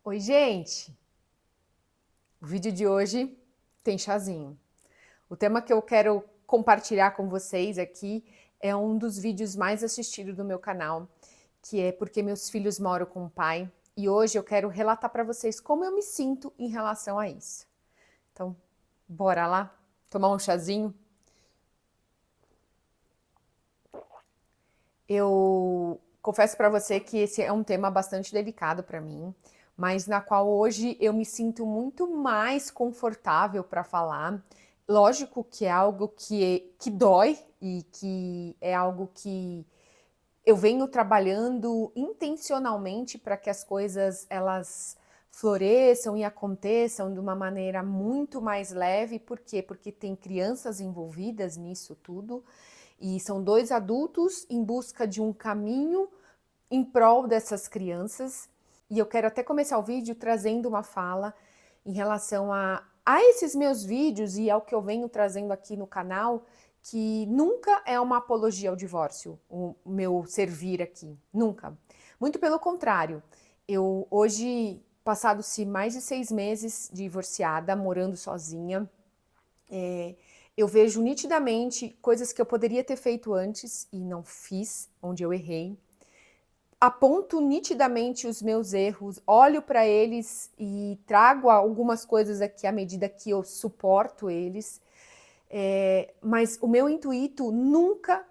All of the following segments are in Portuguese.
Oi, gente! O vídeo de hoje tem chazinho. O tema que eu quero compartilhar com vocês aqui é um dos vídeos mais assistidos do meu canal, que é porque meus filhos moram com o pai, e hoje eu quero relatar para vocês como eu me sinto em relação a isso. Então, bora lá tomar um chazinho? Eu confesso para você que esse é um tema bastante delicado para mim, mas na qual hoje eu me sinto muito mais confortável para falar. Lógico que é algo que dói e que é algo que eu venho trabalhando intencionalmente para que as coisas elas floresçam e aconteçam de uma maneira muito mais leve. Por quê? Porque tem crianças envolvidas nisso tudo. E são dois adultos em busca de um caminho em prol dessas crianças. E eu quero até começar o vídeo trazendo uma fala em relação a esses meus vídeos e ao que eu venho trazendo aqui no canal, que nunca é uma apologia ao divórcio, o meu servir aqui, nunca. Muito pelo contrário, eu hoje, passados-se mais de 6 meses divorciada, morando sozinha, eu vejo nitidamente coisas que eu poderia ter feito antes e não fiz, onde eu errei. Aponto nitidamente os meus erros, olho para eles e trago algumas coisas aqui à medida que eu suporto eles. Mas o meu intuito nunca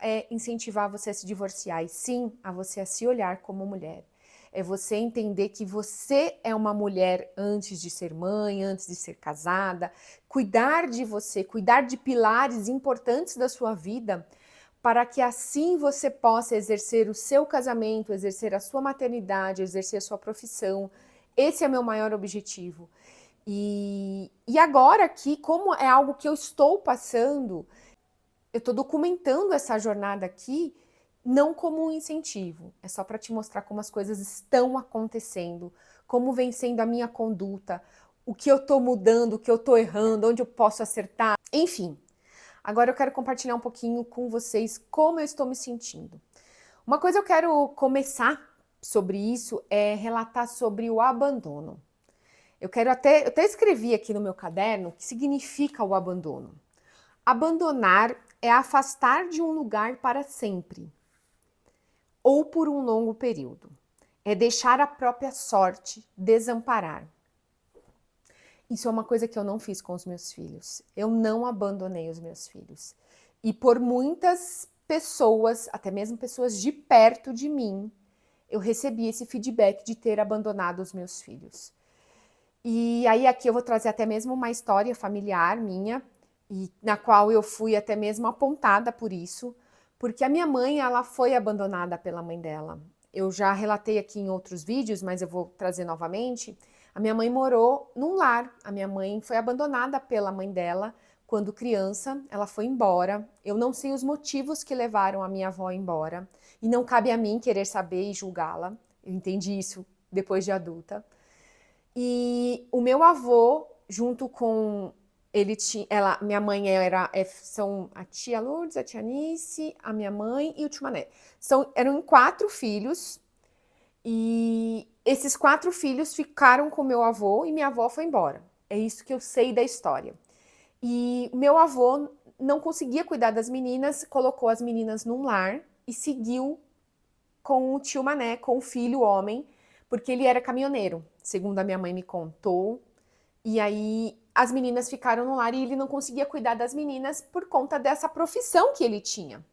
é incentivar você a se divorciar, e sim a você a se olhar como mulher. É você entender que você é uma mulher antes de ser mãe, antes de ser casada, cuidar de você, cuidar de pilares importantes da sua vida, para que assim você possa exercer o seu casamento, exercer a sua maternidade, exercer a sua profissão. Esse é meu maior objetivo. E agora aqui, como é algo que eu estou passando, eu estou documentando essa jornada aqui, não como um incentivo, é só para te mostrar como as coisas estão acontecendo, como vem sendo a minha conduta, o que eu estou mudando, o que eu estou errando, onde eu posso acertar, enfim. Agora eu quero compartilhar um pouquinho com vocês como eu estou me sentindo. Uma coisa eu quero começar sobre isso é relatar sobre o abandono. Eu até escrevi aqui no meu caderno o que significa o abandono. Abandonar é afastar de um lugar para sempre, ou por um longo período. É deixar a própria sorte, desamparar. Isso é uma coisa que eu não fiz com os meus filhos. Eu não abandonei os meus filhos. E por muitas pessoas, até mesmo pessoas de perto de mim, eu recebi esse feedback de ter abandonado os meus filhos. E aí aqui eu vou trazer até mesmo uma história familiar minha, e na qual eu fui até mesmo apontada por isso, porque a minha mãe, ela foi abandonada pela mãe dela. Eu já relatei aqui em outros vídeos, mas eu vou trazer novamente. A minha mãe morou num lar. A minha mãe foi abandonada pela mãe dela quando criança. Ela foi embora. Eu não sei os motivos que levaram a minha avó embora. E não cabe a mim querer saber e julgá-la. Eu entendi isso depois de adulta. E o meu avô, junto com ele tinha, minha mãe são a tia Lourdes, a tia Anice, a minha mãe e o tio Mané. Eram 4 filhos, e esses 4 filhos ficaram com meu avô e minha avó foi embora. É isso que eu sei da história. E o meu avô não conseguia cuidar das meninas, colocou as meninas num lar e seguiu com o tio Mané, com o filho homem, porque ele era caminhoneiro, segundo a minha mãe me contou. E aí as meninas ficaram no lar e ele não conseguia cuidar das meninas por conta dessa profissão que ele tinha.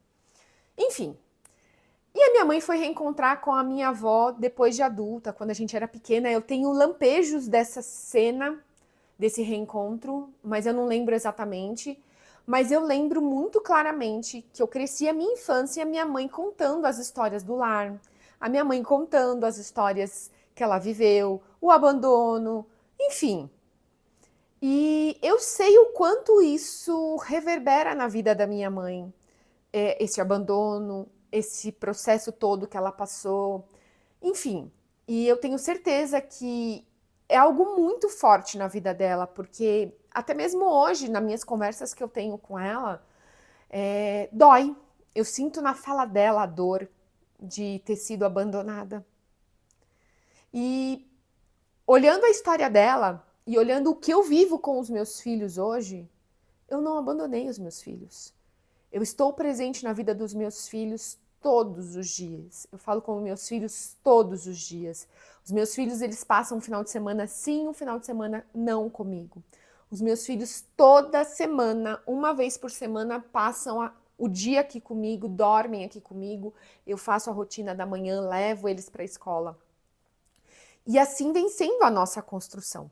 Enfim. E a minha mãe foi reencontrar com a minha avó depois de adulta, quando a gente era pequena. Eu tenho lampejos dessa cena, desse reencontro, mas eu não lembro exatamente. Mas eu lembro muito claramente que eu cresci a minha infância e a minha mãe contando as histórias do lar, a minha mãe contando as histórias que ela viveu, o abandono, enfim. E eu sei o quanto isso reverbera na vida da minha mãe, esse abandono, esse processo todo que ela passou, enfim. E eu tenho certeza que é algo muito forte na vida dela, porque até mesmo hoje, nas minhas conversas que eu tenho com ela, dói. Eu sinto na fala dela a dor de ter sido abandonada. E olhando a história dela e olhando o que eu vivo com os meus filhos hoje, eu não abandonei os meus filhos. Eu estou presente na vida dos meus filhos todos os dias. Eu falo com meus filhos todos os dias. Os meus filhos, eles passam um final de semana sim, um final de semana não comigo. Os meus filhos toda semana, uma vez por semana, passam o dia aqui comigo, dormem aqui comigo. Eu faço a rotina da manhã, levo eles para a escola. E assim vem sendo a nossa construção,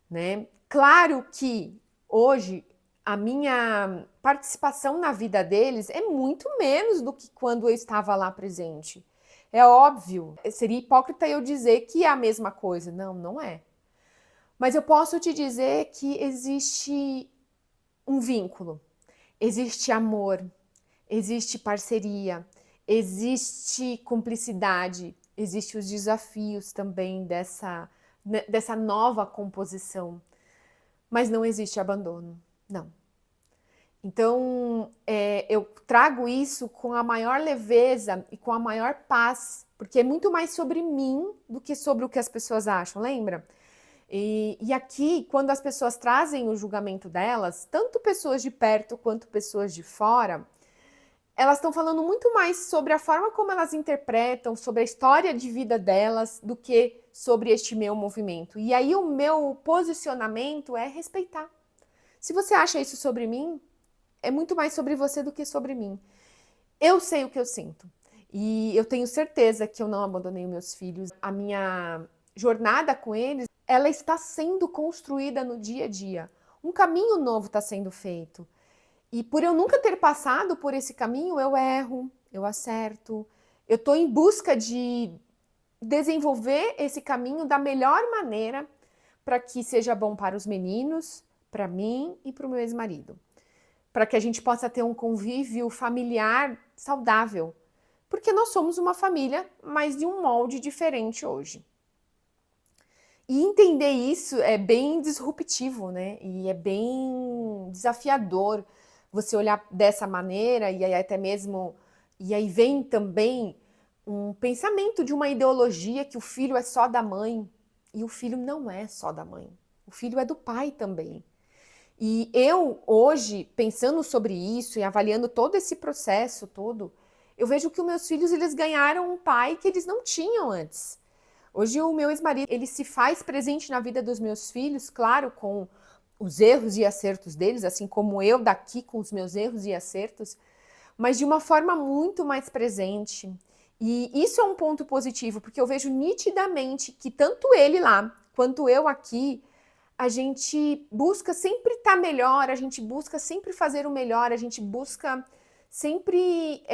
né? Claro que hoje a minha participação na vida deles é muito menos do que quando eu estava lá presente. É óbvio, seria hipócrita eu dizer que é a mesma coisa. Não, não é. Mas eu posso te dizer que existe um vínculo, existe amor, existe parceria, existe cumplicidade, existem os desafios também dessa nova composição, mas não existe abandono, não. Então, eu trago isso com a maior leveza e com a maior paz, porque é muito mais sobre mim do que sobre o que as pessoas acham, lembra? E aqui, quando as pessoas trazem o julgamento delas, tanto pessoas de perto quanto pessoas de fora, elas estão falando muito mais sobre a forma como elas interpretam, sobre a história de vida delas, do que sobre este meu movimento. E aí o meu posicionamento é respeitar. Se você acha isso sobre mim, é muito mais sobre você do que sobre mim. Eu sei o que eu sinto. E eu tenho certeza que eu não abandonei meus filhos. A minha jornada com eles, ela está sendo construída no dia a dia. Um caminho novo está sendo feito. E por eu nunca ter passado por esse caminho, eu erro, eu acerto. Eu estou em busca de desenvolver esse caminho da melhor maneira para que seja bom para os meninos, para mim e para o meu ex-marido. Para que a gente possa ter um convívio familiar saudável. Porque nós somos uma família, mas de um molde diferente hoje. E entender isso é bem disruptivo, né? E é bem desafiador você olhar dessa maneira, e aí até mesmo. E aí vem também um pensamento de uma ideologia que o filho é só da mãe. E o filho não é só da mãe. O filho é do pai também. E eu, hoje, pensando sobre isso e avaliando todo esse processo todo, eu vejo que os meus filhos, eles ganharam um pai que eles não tinham antes. Hoje o meu ex-marido, ele se faz presente na vida dos meus filhos, claro, com os erros e acertos deles, assim como eu daqui com os meus erros e acertos, mas de uma forma muito mais presente. E isso é um ponto positivo, porque eu vejo nitidamente que tanto ele lá, quanto eu aqui, a gente busca sempre estar melhor, a gente busca sempre fazer o melhor, a gente busca sempre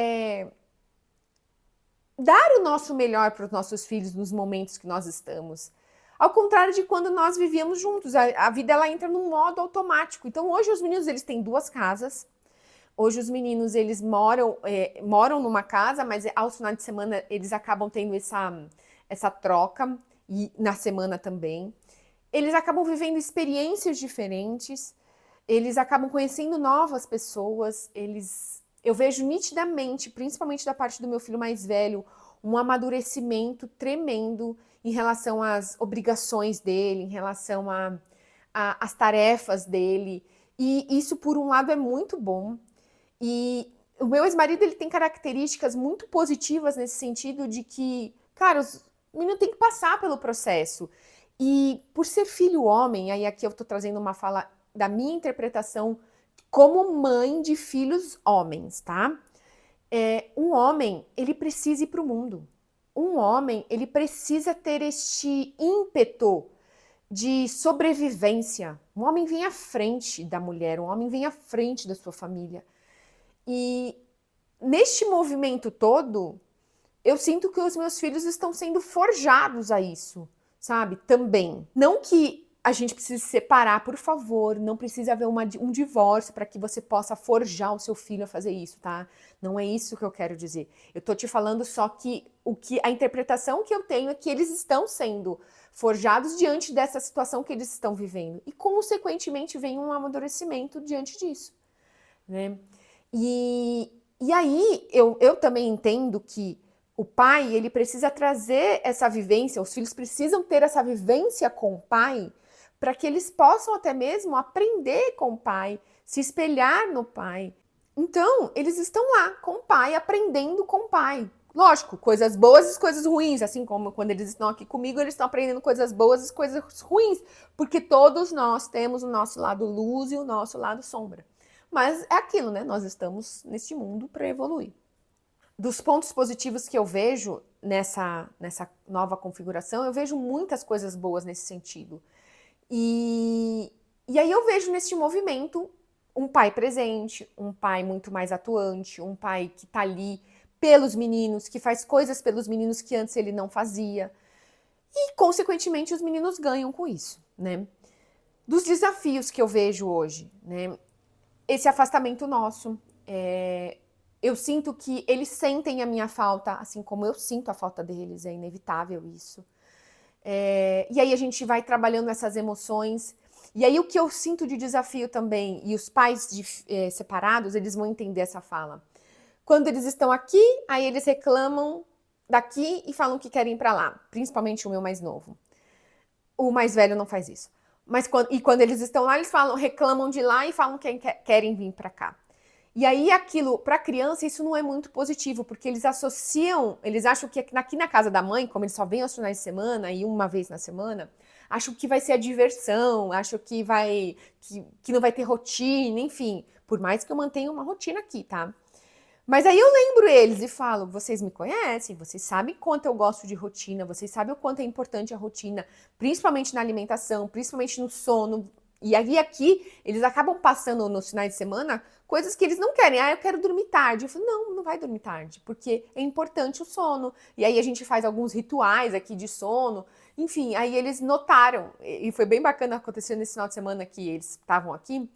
dar o nosso melhor para os nossos filhos nos momentos que nós estamos. Ao contrário de quando nós vivíamos juntos, a vida ela entra num modo automático. Então hoje os meninos eles têm 2 casas, hoje os meninos eles moram numa casa, mas aos finais de semana eles acabam tendo essa troca, e na semana também. Eles acabam vivendo experiências diferentes, eles acabam conhecendo novas pessoas, eu vejo nitidamente, principalmente da parte do meu filho mais velho, um amadurecimento tremendo em relação às obrigações dele, em relação às tarefas dele. E isso, por um lado, é muito bom. E o meu ex-marido, ele tem características muito positivas nesse sentido de que, cara, o menino tem que passar pelo processo. E por ser filho homem, aí aqui eu tô trazendo uma fala da minha interpretação como mãe de filhos homens, tá? Um homem, ele precisa ir para o mundo. Um homem, ele precisa ter este ímpeto de sobrevivência. Um homem vem à frente da mulher, um homem vem à frente da sua família. E neste movimento todo, eu sinto que os meus filhos estão sendo forjados a isso, sabe? Também. Não que a gente precise se separar, por favor, não precisa haver um divórcio para que você possa forjar o seu filho a fazer isso, tá? Não é isso que eu quero dizer. Eu tô te falando só que a interpretação que eu tenho é que eles estão sendo forjados diante dessa situação que eles estão vivendo. E, consequentemente, vem um amadurecimento diante disso, né? E aí, eu também entendo que O pai, ele precisa trazer essa vivência, os filhos precisam ter essa vivência com o pai, para que eles possam até mesmo aprender com o pai, se espelhar no pai. Então, eles estão lá com o pai, aprendendo com o pai. Lógico, coisas boas e coisas ruins, assim como quando eles estão aqui comigo, eles estão aprendendo coisas boas e coisas ruins, porque todos nós temos o nosso lado luz e o nosso lado sombra. Mas é aquilo, né? Nós estamos neste mundo para evoluir. Dos pontos positivos que eu vejo nessa nova configuração, eu vejo muitas coisas boas nesse sentido. E aí eu vejo neste movimento um pai presente, um pai muito mais atuante, um pai que tá ali pelos meninos, que faz coisas pelos meninos que antes ele não fazia. E, consequentemente, os meninos ganham com isso, né? Dos desafios que eu vejo hoje, né? Esse afastamento nosso. Eu sinto que eles sentem a minha falta, assim como eu sinto a falta deles, é inevitável isso. E aí a gente vai trabalhando essas emoções. E aí o que eu sinto de desafio também, e os pais separados, eles vão entender essa fala. Quando eles estão aqui, aí eles reclamam daqui e falam que querem ir para lá, principalmente o meu mais novo. O mais velho não faz isso. Mas quando eles estão lá, eles reclamam de lá e falam que querem vir para cá. E aí aquilo, para a criança, isso não é muito positivo, porque eles associam, eles acham que aqui na casa da mãe, como eles só vêm aos finais de semana e uma vez na semana, acham que vai ser a diversão, acham que que não vai ter rotina, enfim. Por mais que eu mantenha uma rotina aqui, tá? Mas aí eu lembro eles e falo, vocês me conhecem, vocês sabem quanto eu gosto de rotina, vocês sabem o quanto é importante a rotina, principalmente na alimentação, principalmente no sono. E aí aqui, eles acabam passando nos finais de semana coisas que eles não querem. Ah, eu quero dormir tarde. Eu falo, não vai dormir tarde, porque é importante o sono. E aí a gente faz alguns rituais aqui de sono. Enfim, aí eles notaram, e foi bem bacana, aconteceu nesse final de semana que eles estavam aqui,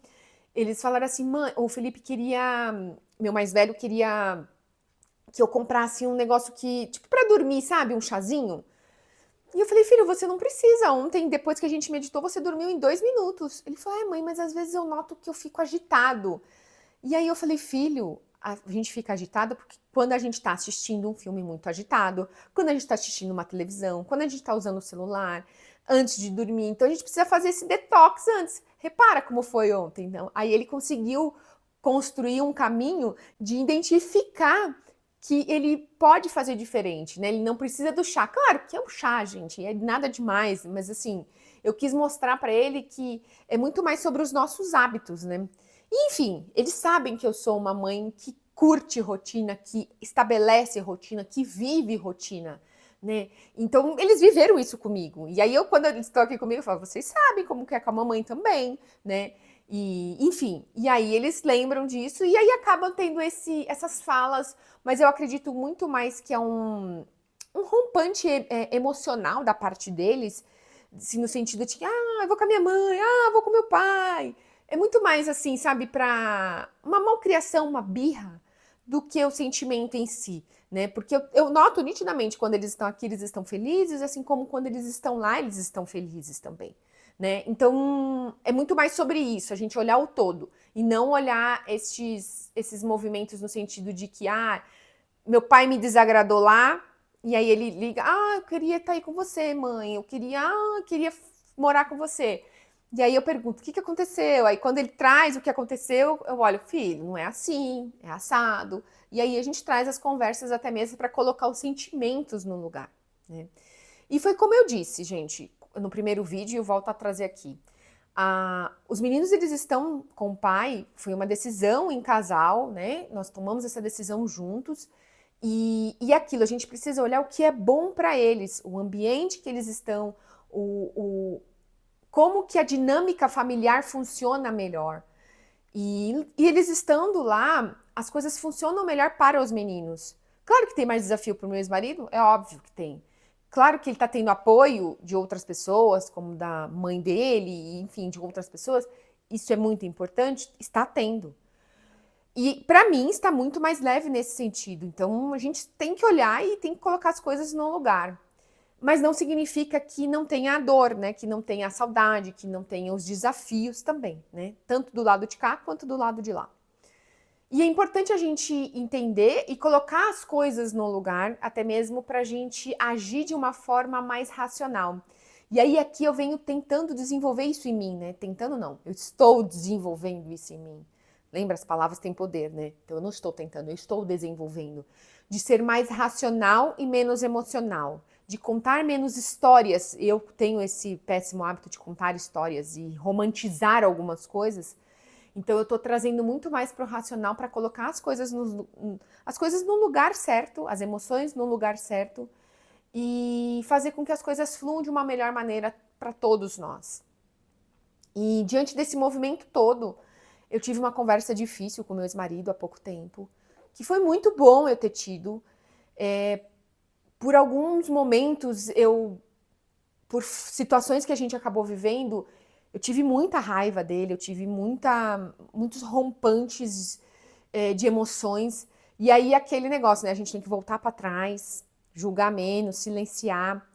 eles falaram assim, mãe, o Felipe queria, meu mais velho queria que eu comprasse um negócio que, tipo, pra dormir, sabe? Um chazinho. E eu falei, filho, você não precisa. Ontem, depois que a gente meditou, você dormiu em 2 minutos. Ele falou, mãe, mas às vezes eu noto que eu fico agitado. E aí eu falei, filho, a gente fica agitado porque quando a gente tá assistindo um filme muito agitado, quando a gente tá assistindo uma televisão, quando a gente tá usando o celular, antes de dormir. Então a gente precisa fazer esse detox antes. Repara como foi ontem. Então, aí ele conseguiu construir um caminho de identificar que ele pode fazer diferente, né? Ele não precisa do chá. Claro que é um chá, gente, é nada demais, mas assim, eu quis mostrar para ele que é muito mais sobre os nossos hábitos, né? E, enfim, eles sabem que eu sou uma mãe que curte rotina, que estabelece rotina, que vive rotina, né? Então, eles viveram isso comigo. E aí, quando eles estão aqui comigo, eu falo, vocês sabem como que é com a mamãe também, né? E, enfim, e aí eles lembram disso e aí acabam tendo essas falas, mas eu acredito muito mais que é um rompante emocional da parte deles, assim, no sentido de que, eu vou com a minha mãe, vou com meu pai. É muito mais assim, sabe, para uma malcriação, uma birra, do que o sentimento em si, né? Porque eu noto nitidamente quando eles estão aqui, eles estão felizes, assim como quando eles estão lá, eles estão felizes também. Né? Então, é muito mais sobre isso, a gente olhar o todo e não olhar esses movimentos no sentido de que, meu pai me desagradou lá, e aí ele liga, eu queria estar aí com você, mãe, eu queria morar com você. E aí eu pergunto, o que aconteceu? Aí quando ele traz o que aconteceu, eu olho, filho, não é assim, é assado. E aí a gente traz as conversas até mesmo para colocar os sentimentos no lugar, né? E foi como eu disse, gente, no primeiro vídeo, eu volto a trazer aqui. Os meninos, eles estão com o pai, foi uma decisão em casal, né? Nós tomamos essa decisão juntos. E aquilo, a gente precisa olhar o que é bom para eles, o ambiente que eles estão, como que a dinâmica familiar funciona melhor. E eles estando lá, as coisas funcionam melhor para os meninos. Claro que tem mais desafio para o meu ex-marido, é óbvio que tem. Claro que ele está tendo apoio de outras pessoas, como da mãe dele, enfim, de outras pessoas. Isso é muito importante, está tendo. E para mim está muito mais leve nesse sentido. Então a gente tem que olhar e tem que colocar as coisas no lugar. Mas não significa que não tenha a dor, né? Que não tenha a saudade, que não tenha os desafios também, né? Tanto do lado de cá quanto do lado de lá. E é importante a gente entender e colocar as coisas no lugar, até mesmo para a gente agir de uma forma mais racional. E aí aqui eu venho tentando desenvolver isso em mim, né? Tentando não, eu estou desenvolvendo isso em mim. Lembra, as palavras têm poder, né? Então eu não estou tentando, eu estou desenvolvendo. De ser mais racional e menos emocional. De contar menos histórias. Eu tenho esse péssimo hábito de contar histórias e romantizar algumas coisas. Então eu estou trazendo muito mais para o racional para colocar as coisas no lugar certo, as emoções no lugar certo e fazer com que as coisas fluam de uma melhor maneira para todos nós. E diante desse movimento todo, eu tive uma conversa difícil com meu ex-marido há pouco tempo, que foi muito bom eu ter tido. Por alguns momentos, por situações que a gente acabou vivendo, eu tive muita raiva dele, eu tive muitos rompantes de emoções. E aí aquele negócio, né? A gente tem que voltar para trás, julgar menos, silenciar,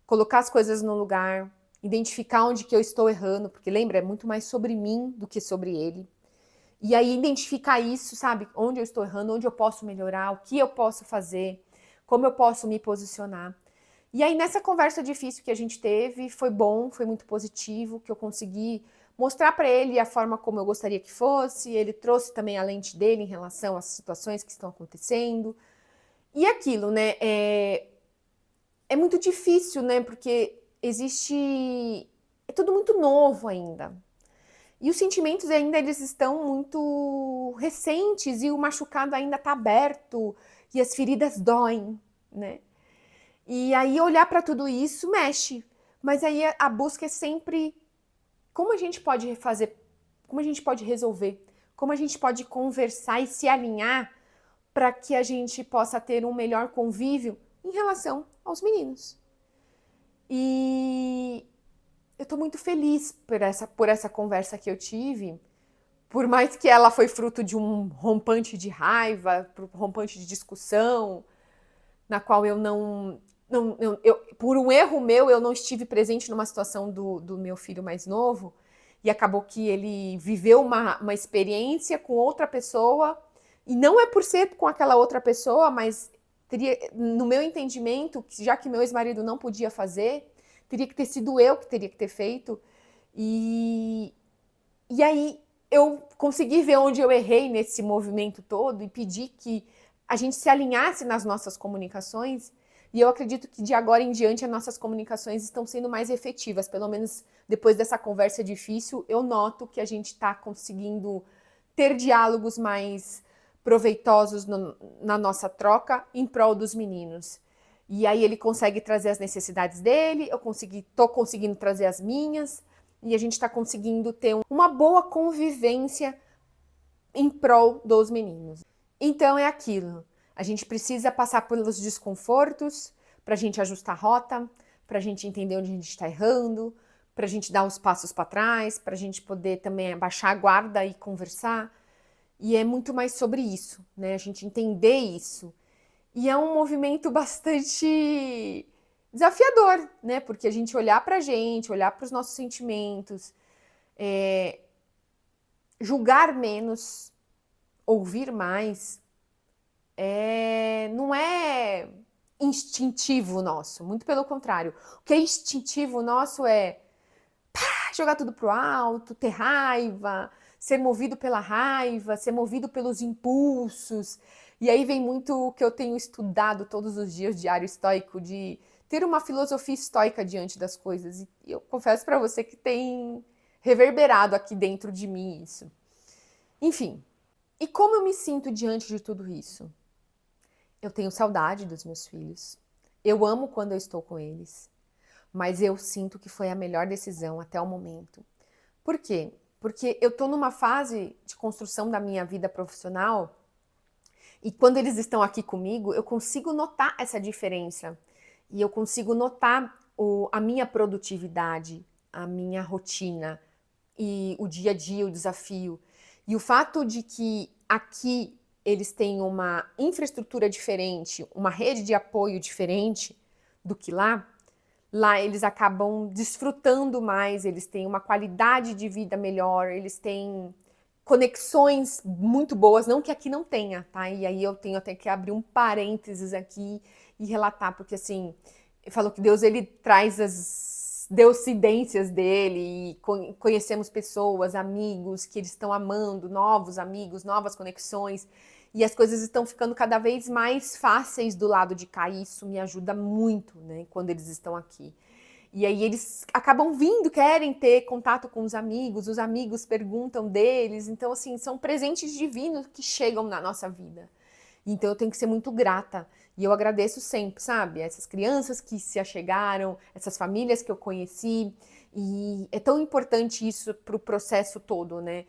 colocar as coisas no lugar, identificar onde que eu estou errando, porque lembra, é muito mais sobre mim do que sobre ele. E aí identificar isso, sabe? Onde eu estou errando, onde eu posso melhorar, o que eu posso fazer, como eu posso me posicionar. E aí nessa conversa difícil que a gente teve, foi bom, foi muito positivo, que eu consegui mostrar para ele a forma como eu gostaria que fosse, ele trouxe também a lente dele em relação às situações que estão acontecendo. E aquilo, né, é muito difícil, né, porque é tudo muito novo ainda. E os sentimentos ainda eles estão muito recentes e o machucado ainda está aberto e as feridas doem, né? E aí olhar para tudo isso mexe. Mas aí a busca é sempre como a gente pode fazer, como a gente pode resolver, como a gente pode conversar e se alinhar para que a gente possa ter um melhor convívio em relação aos meninos. E eu tô muito feliz por essa conversa que eu tive, por mais que ela foi fruto de um rompante de raiva, rompante de discussão, na qual eu por um erro meu, eu não estive presente numa situação do meu filho mais novo, e acabou que ele viveu uma experiência com outra pessoa, e não é por ser com aquela outra pessoa, mas teria, no meu entendimento, já que meu ex-marido não podia fazer, teria que ter sido eu que teria que ter feito, e aí eu consegui ver onde eu errei nesse movimento todo e pedi que a gente se alinhasse nas nossas comunicações. E eu acredito que de agora em diante as nossas comunicações estão sendo mais efetivas. Pelo menos depois dessa conversa difícil, eu noto que a gente está conseguindo ter diálogos mais proveitosos na nossa troca em prol dos meninos. E aí ele consegue trazer as necessidades dele, tô conseguindo trazer as minhas, e a gente está conseguindo ter uma boa convivência em prol dos meninos. Então é aquilo, a gente precisa passar pelos desconfortos para a gente ajustar a rota, para a gente entender onde a gente está errando, para a gente dar uns passos para trás, para a gente poder também abaixar a guarda e conversar. E é muito mais sobre isso, né? A gente entender isso. E é um movimento bastante desafiador, né? Porque a gente olhar pra gente, olhar para os nossos sentimentos, julgar menos, ouvir mais, não é instintivo nosso, muito pelo contrário. O que é instintivo nosso é jogar tudo pro alto, ter raiva, ser movido pela raiva, ser movido pelos impulsos. E aí vem muito o que eu tenho estudado todos os dias, diário estoico, de ter uma filosofia estoica diante das coisas. E eu confesso para você que tem reverberado aqui dentro de mim isso. Enfim, e como eu me sinto diante de tudo isso? Eu tenho saudade dos meus filhos. Eu amo quando eu estou com eles. Mas eu sinto que foi a melhor decisão até o momento. Por quê? Porque eu estou numa fase de construção da minha vida profissional e quando eles estão aqui comigo, eu consigo notar essa diferença. E eu consigo notar a minha produtividade, a minha rotina e o dia a dia, o desafio. E o fato de que aqui eles têm uma infraestrutura diferente, uma rede de apoio diferente do que lá eles acabam desfrutando mais, eles têm uma qualidade de vida melhor, eles têm conexões muito boas, não que aqui não tenha, tá? E aí eu tenho até que abrir um parênteses aqui e relatar, porque assim, eu falo que Deus, ele traz as deucidências dele, e conhecemos pessoas, amigos que eles estão amando, novos amigos, novas conexões, e as coisas estão ficando cada vez mais fáceis do lado de cá, e isso me ajuda muito, né, quando eles estão aqui. E aí eles acabam vindo, querem ter contato com os amigos perguntam deles, então assim, são presentes divinos que chegam na nossa vida. Então eu tenho que ser muito grata. E eu agradeço sempre, sabe? Essas crianças que se achegaram, essas famílias que eu conheci. E é tão importante isso para o processo todo, né?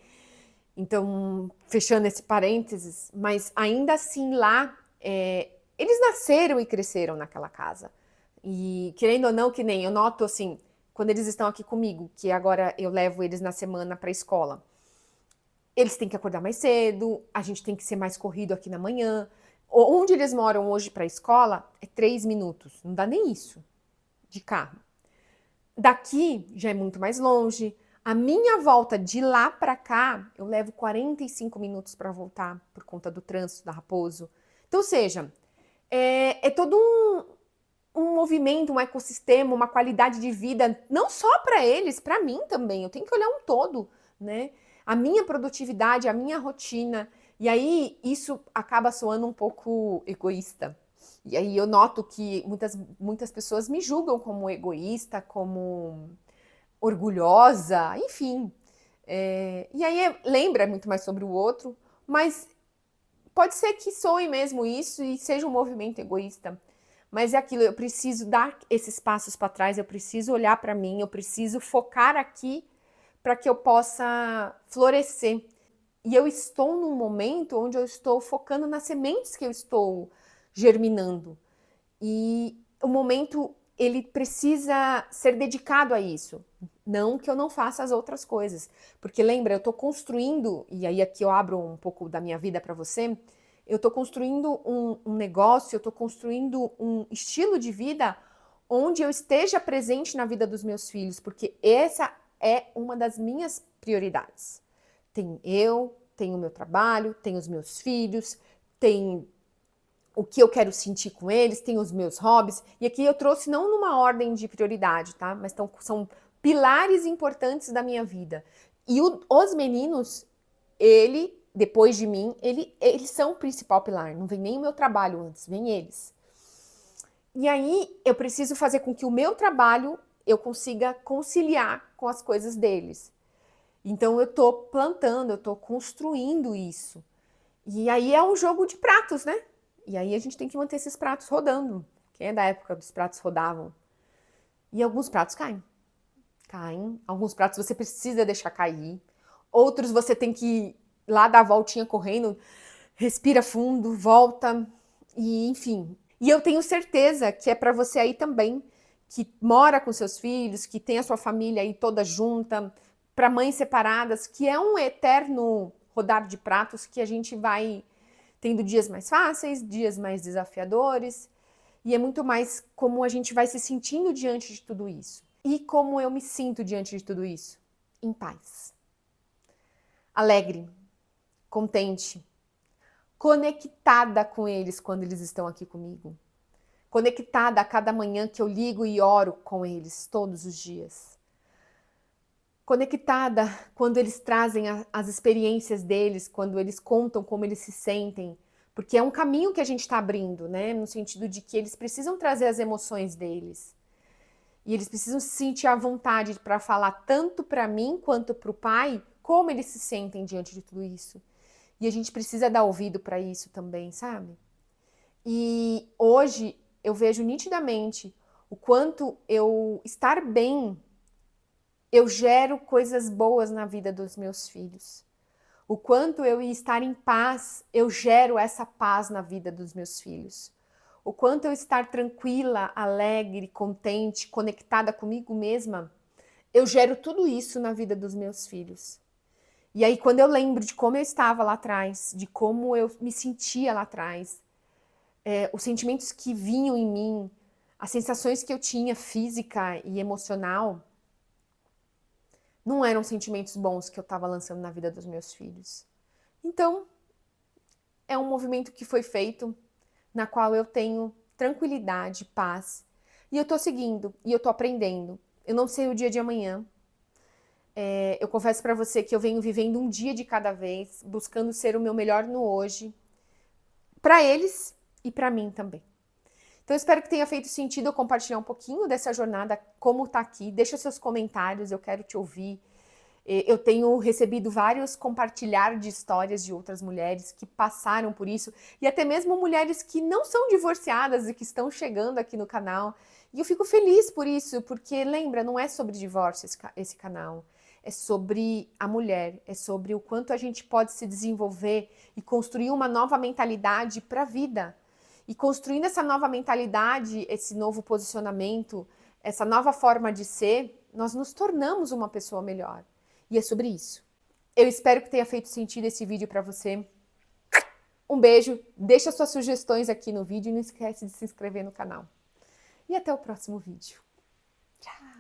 Então, fechando esse parênteses, mas ainda assim lá, eles nasceram e cresceram naquela casa. E querendo ou não, que nem eu noto assim, quando eles estão aqui comigo, que agora eu levo eles na semana para a escola, eles têm que acordar mais cedo, a gente tem que ser mais corrido aqui na manhã. Onde eles moram hoje para a escola é 3 minutos, não dá nem isso de carro. Daqui já é muito mais longe. A minha volta de lá para cá, eu levo 45 minutos para voltar por conta do trânsito da Raposo. Então, ou seja, é todo um movimento, um ecossistema, uma qualidade de vida, não só para eles, para mim também. Eu tenho que olhar um todo, né? A minha produtividade, a minha rotina. E aí isso acaba soando um pouco egoísta. E aí eu noto que muitas pessoas me julgam como egoísta, como orgulhosa, enfim. E aí lembra muito mais sobre o outro, mas pode ser que soe mesmo isso e seja um movimento egoísta. Mas é aquilo, eu preciso dar esses passos para trás, eu preciso olhar para mim, eu preciso focar aqui para que eu possa florescer. E eu estou num momento onde eu estou focando nas sementes que eu estou germinando. E o momento, ele precisa ser dedicado a isso. Não que eu não faça as outras coisas. Porque lembra, eu estou construindo, e aí aqui eu abro um pouco da minha vida para você, eu estou construindo um negócio, eu estou construindo um estilo de vida onde eu esteja presente na vida dos meus filhos, porque essa é uma das minhas prioridades. Tenho o meu trabalho, tenho os meus filhos, tem o que eu quero sentir com eles, tem os meus hobbies. E aqui eu trouxe não numa ordem de prioridade, tá? Mas são pilares importantes da minha vida. E os meninos, depois de mim, eles são o principal pilar. Não vem nem o meu trabalho antes, vem eles. E aí eu preciso fazer com que o meu trabalho eu consiga conciliar com as coisas deles. Então eu tô plantando, eu tô construindo isso. E aí é um jogo de pratos, né? E aí a gente tem que manter esses pratos rodando. Quem é da época dos pratos rodavam? E alguns pratos caem. Caem. Alguns pratos você precisa deixar cair. Outros você tem que ir lá dar a voltinha correndo, respira fundo, volta. E enfim. E eu tenho certeza que é para você aí também, que mora com seus filhos, que tem a sua família aí toda junta, para mães separadas, que é um eterno rodar de pratos que a gente vai tendo dias mais fáceis, dias mais desafiadores, e é muito mais como a gente vai se sentindo diante de tudo isso. E como eu me sinto diante de tudo isso? Em paz. Alegre, contente, conectada com eles quando eles estão aqui comigo. Conectada a cada manhã que eu ligo e oro com eles todos os dias. Conectada quando eles trazem as experiências deles, quando eles contam como eles se sentem, porque é um caminho que a gente está abrindo, né? No sentido de que eles precisam trazer as emoções deles. E eles precisam se sentir à vontade para falar tanto para mim quanto para o pai como eles se sentem diante de tudo isso. E a gente precisa dar ouvido para isso também, sabe? E hoje eu vejo nitidamente o quanto eu estar bem, eu gero coisas boas na vida dos meus filhos. O quanto eu estar em paz, eu gero essa paz na vida dos meus filhos. O quanto eu estar tranquila, alegre, contente, conectada comigo mesma, eu gero tudo isso na vida dos meus filhos. E aí, quando eu lembro de como eu estava lá atrás, de como eu me sentia lá atrás, os sentimentos que vinham em mim, as sensações que eu tinha física e emocional, não eram sentimentos bons que eu estava lançando na vida dos meus filhos. Então, é um movimento que foi feito, na qual eu tenho tranquilidade, paz, e eu tô seguindo, e eu tô aprendendo. Eu não sei o dia de amanhã. Eu confesso pra você que eu venho vivendo um dia de cada vez, buscando ser o meu melhor no hoje, pra eles e pra mim também. Então, eu espero que tenha feito sentido eu compartilhar um pouquinho dessa jornada, como tá aqui. Deixa seus comentários, eu quero te ouvir. Eu tenho recebido vários compartilhar de histórias de outras mulheres que passaram por isso, e até mesmo mulheres que não são divorciadas e que estão chegando aqui no canal. E eu fico feliz por isso, porque lembra, não é sobre divórcio esse canal. É sobre a mulher, é sobre o quanto a gente pode se desenvolver e construir uma nova mentalidade para a vida. E construindo essa nova mentalidade, esse novo posicionamento, essa nova forma de ser, nós nos tornamos uma pessoa melhor. E é sobre isso. Eu espero que tenha feito sentido esse vídeo para você. Um beijo, deixa suas sugestões aqui no vídeo e não esquece de se inscrever no canal. E até o próximo vídeo. Tchau!